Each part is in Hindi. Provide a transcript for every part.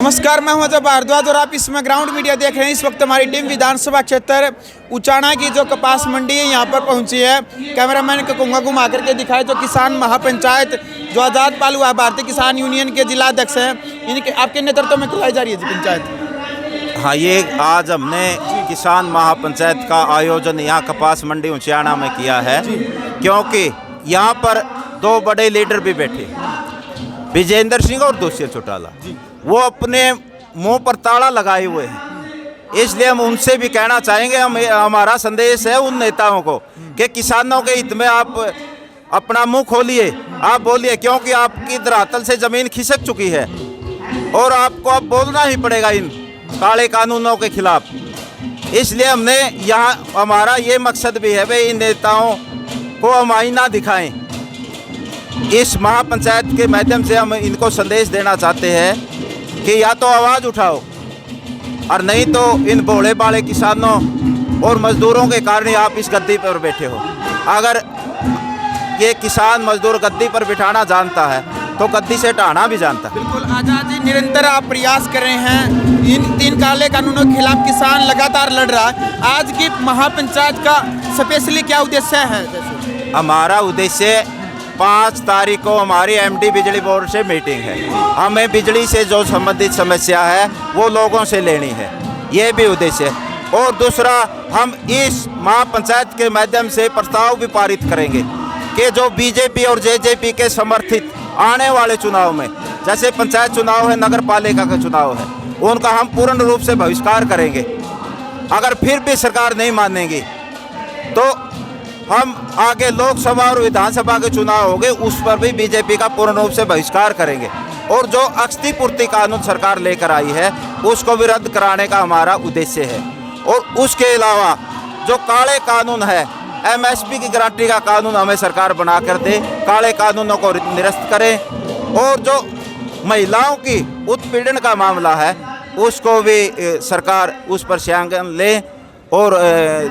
नमस्कार, मैं हूं अजय भारद्वाज और आप इसमें ग्राउंड मीडिया देख रहे हैं। इस वक्त हमारी टीम विधानसभा क्षेत्र उचाना की जो कपास मंडी है यहाँ पर पहुंची है। कैमरामैन को कहूँगा घुमा करके दिखाए। जो किसान महापंचायत जो आज़ाद पालू है भारतीय किसान यूनियन के जिला अध्यक्ष हैं, इनके आपके नेतृत्व में करवाई जा रही है जी पंचायत। हाँ, ये आज हमने किसान महापंचायत का आयोजन यहाँ कपास मंडी उचाना में किया है, क्योंकि यहाँ पर दो बड़े लीडर भी बैठे, विजेंद्र सिंह और दुष्यंत चौटाला। वो अपने मुंह पर ताला लगाए हुए हैं, इसलिए हम उनसे भी कहना चाहेंगे, हमारा संदेश है उन नेताओं को कि किसानों के हित में आप अपना मुंह खोलिए, आप बोलिए, क्योंकि आपकी धरातल से ज़मीन खिसक चुकी है और आपको अब बोलना ही पड़ेगा इन काले कानूनों के खिलाफ। इसलिए हमने यहाँ हमारा ये मकसद भी है भाई, इन नेताओं को हम आईना दिखाएं। इस महापंचायत के माध्यम से हम इनको संदेश देना चाहते हैं कि या तो आवाज़ उठाओ और नहीं तो इन भोले भाले किसानों और मजदूरों के कारण आप इस गद्दी पर बैठे हो। अगर ये किसान मजदूर गद्दी पर बिठाना जानता है तो गद्दी से हटाना भी जानता है। बिल्कुल आज़ाद जी, निरंतर आप प्रयास कर रहे हैं। इन 3 काले कानूनों के खिलाफ किसान लगातार लड़ रहा है। आज की महापंचायत का स्पेशली क्या उद्देश्य है? हमारा उद्देश्य 5 तारीख को हमारी एमडी बिजली बोर्ड से मीटिंग है। हमें बिजली से जो संबंधित समस्या है वो लोगों से लेनी है, ये भी उद्देश्य है। और दूसरा, हम इस महापंचायत के माध्यम से प्रस्ताव भी पारित करेंगे कि जो बीजेपी और जेजेपी के समर्थित आने वाले चुनाव में, जैसे पंचायत चुनाव है, नगर पालिका का चुनाव है, उनका हम पूर्ण रूप से बहिष्कार करेंगे। अगर फिर भी सरकार नहीं मानेगी तो हम आगे लोकसभा और विधानसभा के चुनाव होंगे, उस पर भी बीजेपी का पूर्ण रूप से बहिष्कार करेंगे। और जो क्षतिपूर्ति कानून सरकार लेकर आई है उसको भी रद्द कराने का हमारा उद्देश्य है। और उसके अलावा जो काले कानून है, एमएसपी की गारंटी का कानून हमें सरकार बना कर दे, काले कानूनों को निरस्त करें। और जो महिलाओं की उत्पीड़न का मामला है उसको भी सरकार उस पर संज्ञान ले और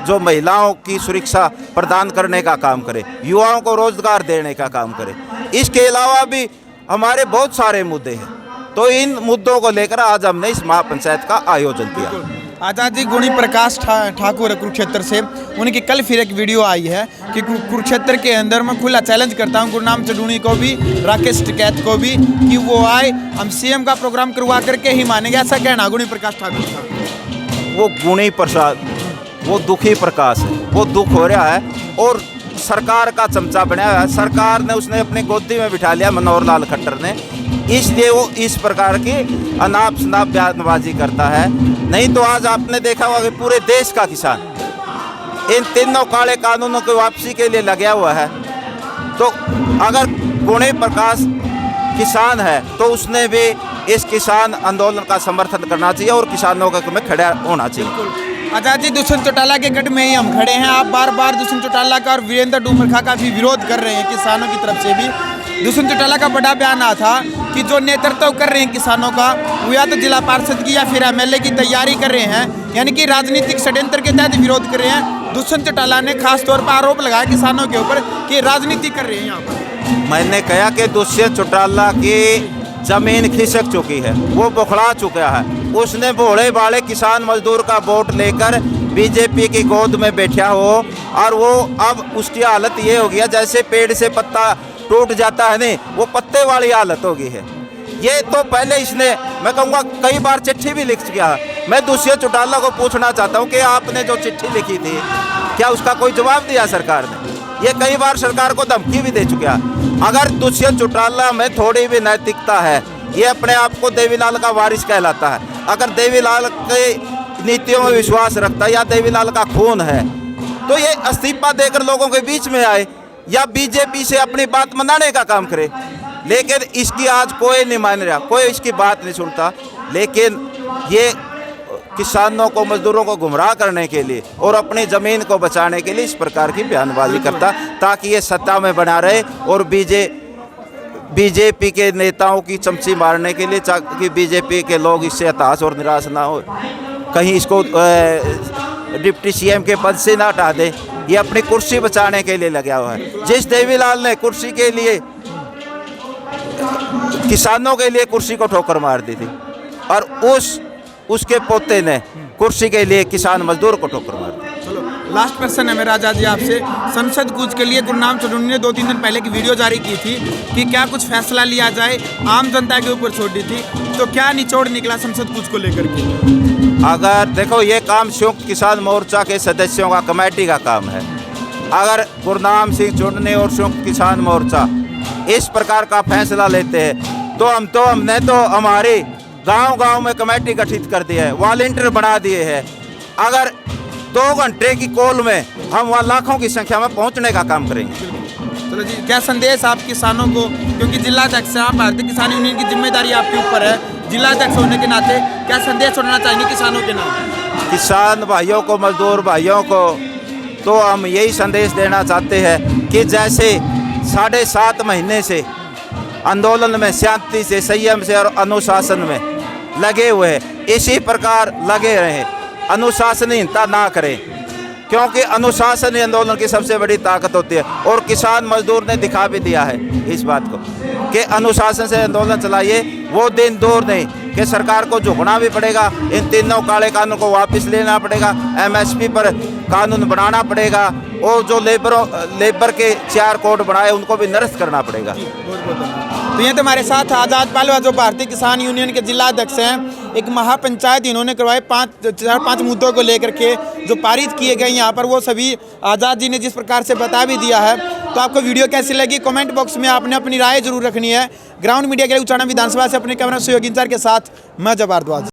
जो महिलाओं की सुरक्षा प्रदान करने का काम करे, युवाओं को रोजगार देने का काम करे। इसके अलावा भी हमारे बहुत सारे मुद्दे हैं, तो इन मुद्दों को लेकर आज हमने इस महापंचायत का आयोजन किया। आज़ाद जी, गुणी प्रकाश ठाकुर कुरुक्षेत्र से, उनकी कल फिर एक वीडियो आई है कि कुरुक्षेत्र के अंदर मैं खुला चैलेंज करता हूं गुरनाम चडूणी को भी, राकेश टिकैत को भी, कि वो आए, हम सीएम का प्रोग्राम करवा करके ही मानेंगे। ऐसा कहना गुणी प्रकाश ठाकुर का। वो गुणी प्रसाद, वो दुखी प्रकाश है, वो दुख हो रहा है और सरकार का चमचा बनाया है। सरकार ने उसने अपनी गोदी में बिठा लिया मनोहर लाल खट्टर ने, इसलिए वो इस प्रकार की अनाप शनाप बयानबाजी करता है। नहीं तो आज आपने देखा होगा कि पूरे देश का किसान इन तीनों काले कानूनों की वापसी के लिए लगा हुआ है। तो अगर गुणी प्रकाश किसान है तो उसने भी इस किसान आंदोलन का समर्थन करना चाहिए और किसानों के में खड़ा होना चाहिए। आज़ाद जी, दुष्यंत चौटाला के गढ़ में ही हम खड़े हैं। आप बार बार दुष्यंत चौटाला का और वीरेंद्र डूमरखा का भी विरोध कर रहे हैं किसानों की तरफ से भी। दुष्यंत चौटाला का बड़ा बयान आया था कि जो नेतृत्व कर रहे हैं किसानों का, वो या तो जिला पार्षद की या फिर एमएलए की तैयारी कर रहे हैं, यानी कि राजनीतिक षड्यंत्र के तहत विरोध कर रहे हैं। दुष्यंत चौटाला ने खास तौर पर आरोप लगाया किसानों के ऊपर कि राजनीति कर रहे हैं यहाँ पर। मैंने कहा कि दुष्यंत चौटाला की जमीन खिसक चुकी है, वो बुखड़ा चुका है। उसने भोले भाले किसान मजदूर का वोट लेकर बीजेपी की गोद में बैठा हो और वो अब उसकी हालत ये हो गया जैसे पेड़ से पत्ता टूट जाता है, नहीं, वो पत्ते वाली हालत हो गई है। ये तो पहले इसने, मैं कहूँगा, कई बार चिट्ठी भी लिख चुका है। मैं दुष्यंत चौटाला को पूछना चाहता हूँ कि आपने जो चिट्ठी लिखी थी, क्या उसका कोई जवाब दिया सरकार ने? ये कई बार सरकार को धमकी भी दे चुका है। अगर दुष्यंत चौटाला में थोड़ी भी नैतिकता है, ये अपने आप को देवीलाल का वारिस कहलाता है। अगर देवीलाल के नीतियों में विश्वास रखता है या देवीलाल का खून है, तो ये इस्तीफा देकर लोगों के बीच में आए या बीजेपी से अपनी बात मनाने का काम करे। लेकिन इसकी आज कोई नहीं मान रहा, कोई इसकी बात नहीं सुनता। लेकिन ये किसानों को, मजदूरों को गुमराह करने के लिए और अपनी ज़मीन को बचाने के लिए इस प्रकार की बयानबाजी करता, ताकि ये सत्ता में बना रहे और बीजेपी के नेताओं की चमची मारने के लिए, ताकि बीजेपी के लोग इससे हताश और निराश ना हो, कहीं इसको डिप्टी सीएम के पद से ना हटा दे। ये अपनी कुर्सी बचाने के लिए लगा हुआ है। जिस देवीलाल ने कुर्सी के लिए, किसानों के लिए कुर्सी को ठोकर मार दी थी, और उसके पोते ने कुर्सी के लिए किसान मजदूर को ठोकर मार दी। चलो लास्ट क्वेश्चन है मेरा आजाद जी आपसे। संसद कूच के लिए गुरनाम चौधरी ने 2-3 दिन पहले की वीडियो जारी की थी कि क्या कुछ फैसला लिया जाए, आम जनता के ऊपर छोड़ दी थी, तो क्या निचोड़ निकला संसद कूच को लेकर के? अगर देखो ये काम संयुक्त किसान मोर्चा के सदस्यों का कमेटी का काम है। अगर गुरनाम सिंह चुन्नी और संयुक्त किसान मोर्चा इस प्रकार का फैसला लेते हैं तो हमने तो हमारी गांव-गांव में कमेटी गठित कर दी है, वॉलंटियर बना दिए हैं। अगर 2 घंटे की कॉल में हम वहाँ लाखों की संख्या में पहुँचने का काम करेंगे। चलो जी, क्या संदेश आप किसानों को, क्योंकि जिलाध्यक्ष आप भारतीय किसान यूनियन की जिम्मेदारी आपके ऊपर है, जिलाध्यक्ष होने के नाते क्या संदेश छोड़ना चाहेंगे किसानों के नाम? किसान भाइयों को, मजदूर भाइयों को तो हम यही संदेश देना चाहते हैं कि जैसे 7.5 महीने से आंदोलन में शांति से, संयम से और अनुशासन में लगे हुए हैं, इसी प्रकार लगे रहें, अनुशासनहीनता ना करें, क्योंकि अनुशासन ही आंदोलन की सबसे बड़ी ताकत होती है। और किसान मजदूर ने दिखा भी दिया है इस बात को कि अनुशासन से आंदोलन चलाइए। वो दिन दूर नहीं कि सरकार को झुकना भी पड़ेगा, इन तीनों काले कानून को वापस लेना पड़ेगा, MSP पर कानून बनाना पड़ेगा, और जो लेबर के 4 कोड बनाए उनको भी निरस्त करना पड़ेगा। तो ये तो हमारे साथ आज़ाद पालवा जो भारतीय किसान यूनियन के जिलाध्यक्ष हैं, एक महापंचायत इन्होंने करवाए 5 मुद्दों को लेकर के जो पारित किए गए यहाँ पर, वो सभी आज़ाद जी ने जिस प्रकार से बता भी दिया है। तो आपको वीडियो कैसी लगी कमेंट बॉक्स में आपने अपनी राय जरूर रखनी है। ग्राउंड मीडिया के लिए उचाना विधानसभा से अपने कैमरा सहयोगी इंचार्ज के साथ मैं जब भारद्वाज।